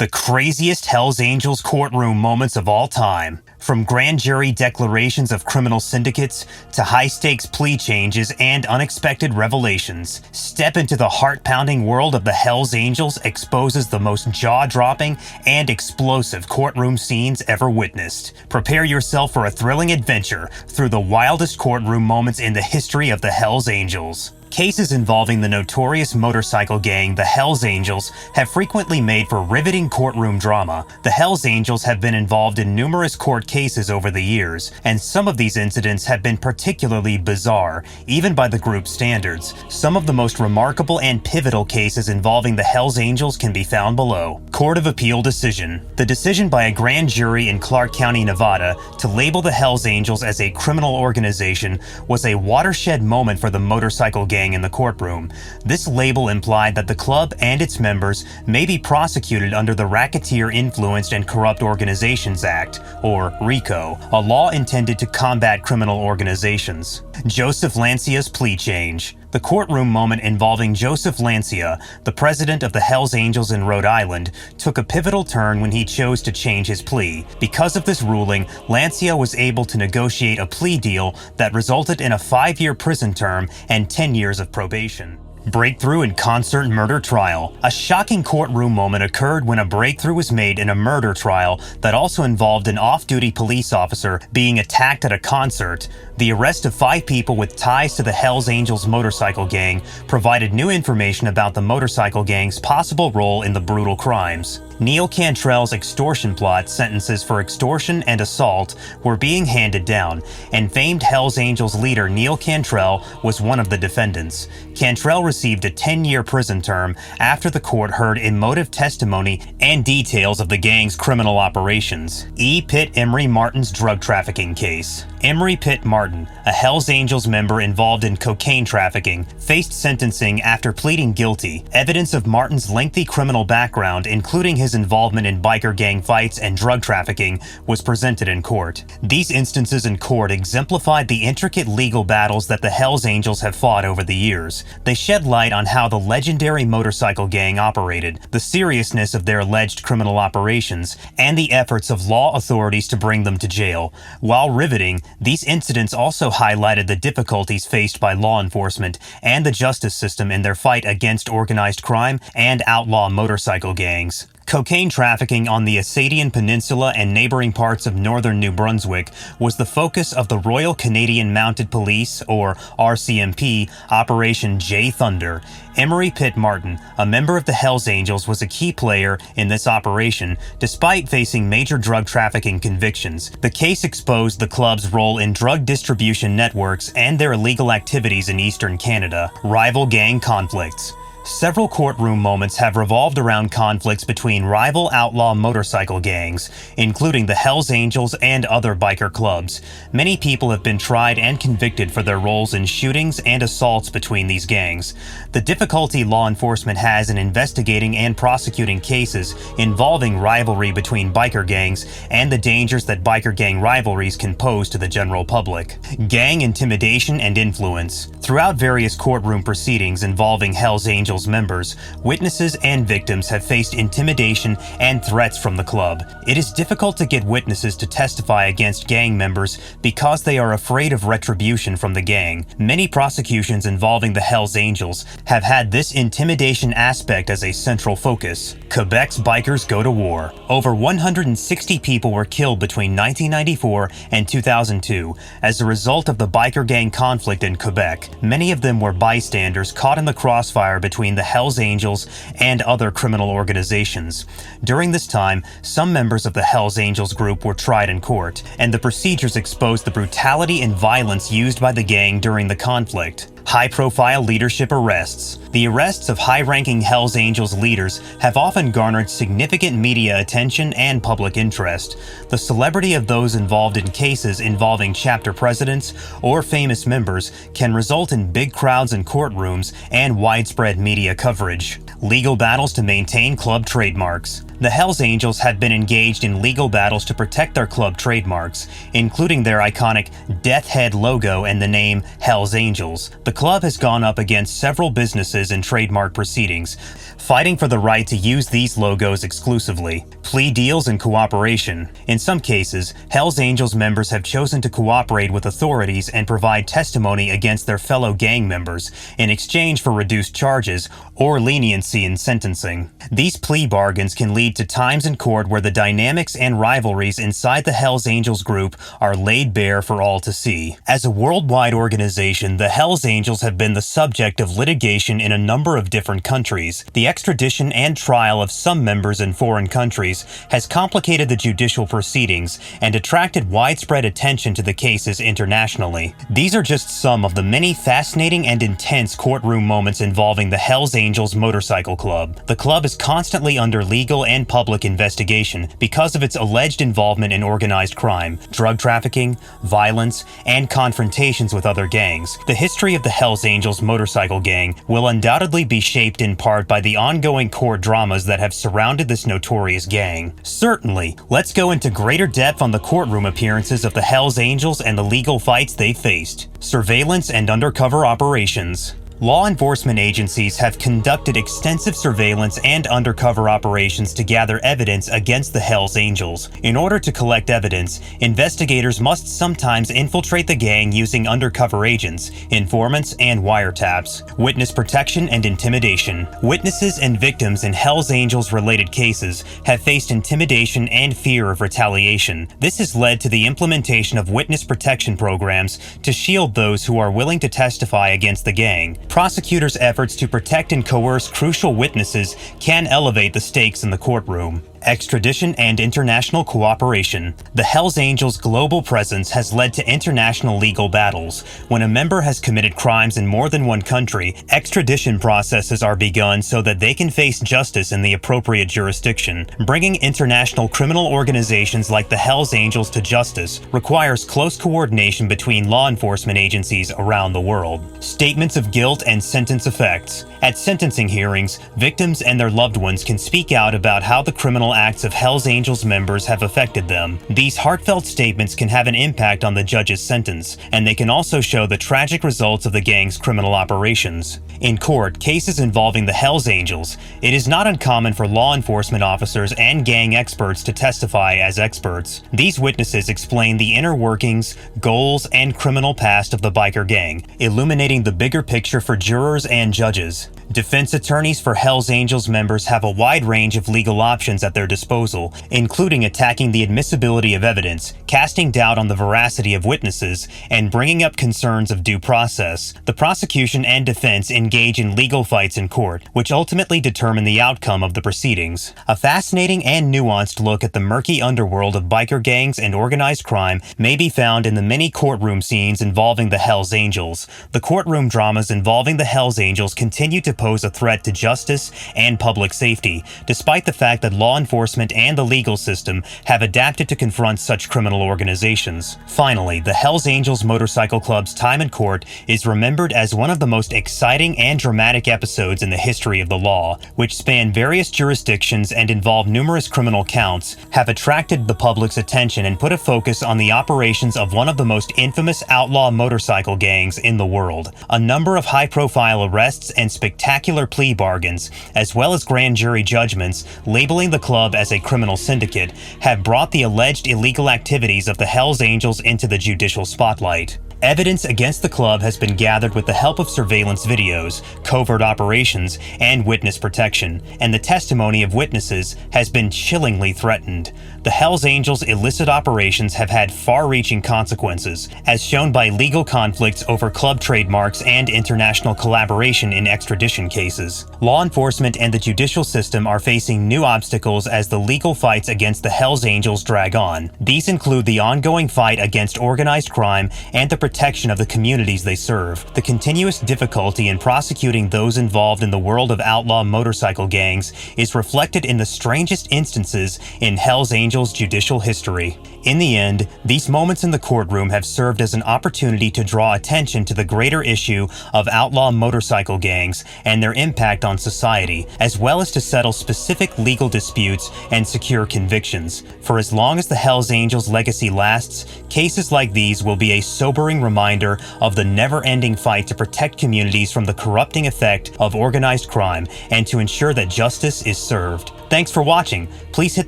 The craziest Hells Angels courtroom moments of all time. From grand jury declarations of criminal syndicates to high-stakes plea changes and unexpected revelations, step into the heart-pounding world of the Hells Angels exposes the most jaw-dropping and explosive courtroom scenes ever witnessed. Prepare yourself for a thrilling adventure through the wildest courtroom moments in the history of the Hells Angels. Cases involving the notorious motorcycle gang, the Hells Angels, have frequently made for riveting courtroom drama. The Hells Angels have been involved in numerous court cases over the years, and some of these incidents have been particularly bizarre, even by the group's standards. Some of the most remarkable and pivotal cases involving the Hells Angels can be found below. Court of Appeal Decision. The decision by a grand jury in Clark County, Nevada, to label the Hells Angels as a criminal organization was a watershed moment for the motorcycle gang in the courtroom. This label implied that the club and its members may be prosecuted under the Racketeer Influenced and Corrupt Organizations Act, or RICO, a law intended to combat criminal organizations. Joseph Lancia's plea change. The courtroom moment involving Joseph Lancia, the president of the Hells Angels in Rhode Island, took a pivotal turn when he chose to change his plea. Because of this ruling, Lancia was able to negotiate a plea deal that resulted in a 5-year prison term and 10 years of probation. Breakthrough in concert murder trial. A shocking courtroom moment occurred when a breakthrough was made in a murder trial that also involved an off-duty police officer being attacked at a concert. The arrest of 5 people with ties to the Hells Angels motorcycle gang provided new information about the motorcycle gang's possible role in the brutal crimes. Neil Cantrell's extortion plot sentences for extortion and assault were being handed down, and famed Hells Angels leader Neil Cantrell was one of the defendants. Cantrell received a 10-year prison term after the court heard emotive testimony and details of the gang's criminal operations. E. Pitt Emery Martin's drug trafficking case. Emery Pitt Martin, a Hells Angels member involved in cocaine trafficking, faced sentencing after pleading guilty. Evidence of Martin's lengthy criminal background, including his involvement in biker gang fights and drug trafficking, was presented in court. These instances in court exemplified the intricate legal battles that the Hells Angels have fought over the years. They shed light on how the legendary motorcycle gang operated, the seriousness of their alleged criminal operations, and the efforts of law authorities to bring them to jail. While riveting, these incidents also highlighted the difficulties faced by law enforcement and the justice system in their fight against organized crime and outlaw motorcycle gangs. Cocaine trafficking on the Acadian Peninsula and neighboring parts of northern New Brunswick was the focus of the Royal Canadian Mounted Police, or RCMP, Operation J Thunder. Emery Pitt Martin, a member of the Hells Angels, was a key player in this operation, despite facing major drug trafficking convictions. The case exposed the club's role in drug distribution networks and their illegal activities in eastern Canada. Rival gang conflicts. Several courtroom moments have revolved around conflicts between rival outlaw motorcycle gangs, including the Hells Angels and other biker clubs. Many people have been tried and convicted for their roles in shootings and assaults between these gangs. The difficulty law enforcement has in investigating and prosecuting cases involving rivalry between biker gangs and the dangers that biker gang rivalries can pose to the general public. Gang intimidation and influence. Throughout various courtroom proceedings involving Hells Angels members, witnesses and victims have faced intimidation and threats from the club. It is difficult to get witnesses to testify against gang members because they are afraid of retribution from the gang. Many prosecutions involving the Hells Angels have had this intimidation aspect as a central focus. Quebec's bikers go to war. Over 160 people were killed between 1994 and 2002 as a result of the biker gang conflict in Quebec. Many of them were bystanders caught in the crossfire between the Hells Angels and other criminal organizations. During this time, some members of the Hells Angels group were tried in court, and the procedures exposed the brutality and violence used by the gang during the conflict. High-profile leadership arrests. The arrests of high-ranking Hells Angels leaders have often garnered significant media attention and public interest. The celebrity of those involved in cases involving chapter presidents or famous members can result in big crowds in courtrooms and widespread media coverage. Legal battles to maintain club trademarks. The Hells Angels have been engaged in legal battles to protect their club trademarks, including their iconic Death Head logo and the name Hells Angels. The club has gone up against several businesses in trademark proceedings, fighting for the right to use these logos exclusively. Plea deals and cooperation. In some cases, Hells Angels members have chosen to cooperate with authorities and provide testimony against their fellow gang members in exchange for reduced charges or leniency in sentencing. These plea bargains can lead to times in court where the dynamics and rivalries inside the Hells Angels group are laid bare for all to see. As a worldwide organization, the Hells Angels have been the subject of litigation in a number of different countries. The extradition and trial of some members in foreign countries has complicated the judicial proceedings and attracted widespread attention to the cases internationally. These are just some of the many fascinating and intense courtroom moments involving the Hells Angels Motorcycle Club. The club is constantly under legal and public investigation because of its alleged involvement in organized crime, drug trafficking, violence, and confrontations with other gangs. The history of the Hells Angels Motorcycle Gang will undoubtedly be shaped in part by the ongoing court dramas that have surrounded this notorious gang. Certainly, let's go into greater depth on the courtroom appearances of the Hells Angels and the legal fights they faced. Surveillance and undercover operations. Law enforcement agencies have conducted extensive surveillance and undercover operations to gather evidence against the Hells Angels. In order to collect evidence, investigators must sometimes infiltrate the gang using undercover agents, informants, and wiretaps. Witness protection and intimidation. Witnesses and victims in Hells Angels-related cases have faced intimidation and fear of retaliation. This has led to the implementation of witness protection programs to shield those who are willing to testify against the gang. Prosecutors' efforts to protect and coerce crucial witnesses can elevate the stakes in the courtroom. Extradition and international cooperation. The Hells Angels' global presence has led to international legal battles. When a member has committed crimes in more than one country, extradition processes are begun so that they can face justice in the appropriate jurisdiction. Bringing international criminal organizations like the Hells Angels to justice requires close coordination between law enforcement agencies around the world. Statements of guilt and sentence effects. At sentencing hearings, victims and their loved ones can speak out about how the criminal acts of Hells Angels members have affected them. These heartfelt statements can have an impact on the judge's sentence, and they can also show the tragic results of the gang's criminal operations. In court, cases involving the Hells Angels, it is not uncommon for law enforcement officers and gang experts to testify as experts. These witnesses explain the inner workings, goals, and criminal past of the biker gang, illuminating the bigger picture for jurors and judges. Defense attorneys for Hells Angels members have a wide range of legal options at their disposal, including attacking the admissibility of evidence, casting doubt on the veracity of witnesses, and bringing up concerns of due process. The prosecution and defense engage in legal fights in court, which ultimately determine the outcome of the proceedings. A fascinating and nuanced look at the murky underworld of biker gangs and organized crime may be found in the many courtroom scenes involving the Hells Angels. The courtroom dramas involving the Hells Angels continue to pose a threat to justice and public safety, despite the fact that law enforcement and the legal system have adapted to confront such criminal organizations. Finally, the Hells Angels Motorcycle Club's time in court is remembered as one of the most exciting and dramatic episodes in the history of the law, which span various jurisdictions and involve numerous criminal counts, have attracted the public's attention and put a focus on the operations of one of the most infamous outlaw motorcycle gangs in the world. A number of high-profile arrests and spectacular plea bargains, as well as grand jury judgments labeling the club as a criminal syndicate, have brought the alleged illegal activities of the Hells Angels into the judicial spotlight. Evidence against the club has been gathered with the help of surveillance videos, covert operations, and witness protection, and the testimony of witnesses has been chillingly threatened. The Hells Angels' illicit operations have had far-reaching consequences, as shown by legal conflicts over club trademarks and international collaboration in extradition cases. Law enforcement and the judicial system are facing new obstacles as the legal fights against the Hells Angels drag on. These include the ongoing fight against organized crime and the protection of the communities they serve. The continuous difficulty in prosecuting those involved in the world of outlaw motorcycle gangs is reflected in the strangest instances in Hells Angels judicial history. In the end, these moments in the courtroom have served as an opportunity to draw attention to the greater issue of outlaw motorcycle gangs and their impact on society, as well as to settle specific legal disputes prosecutes and secure convictions. For as long as the Hells Angels legacy lasts, cases like these will be a sobering reminder of the never-ending fight to protect communities from the corrupting effect of organized crime and to ensure that justice is served. Thanks for watching. Please hit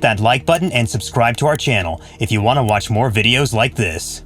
that like button and subscribe to our channel if you want to watch more videos like this.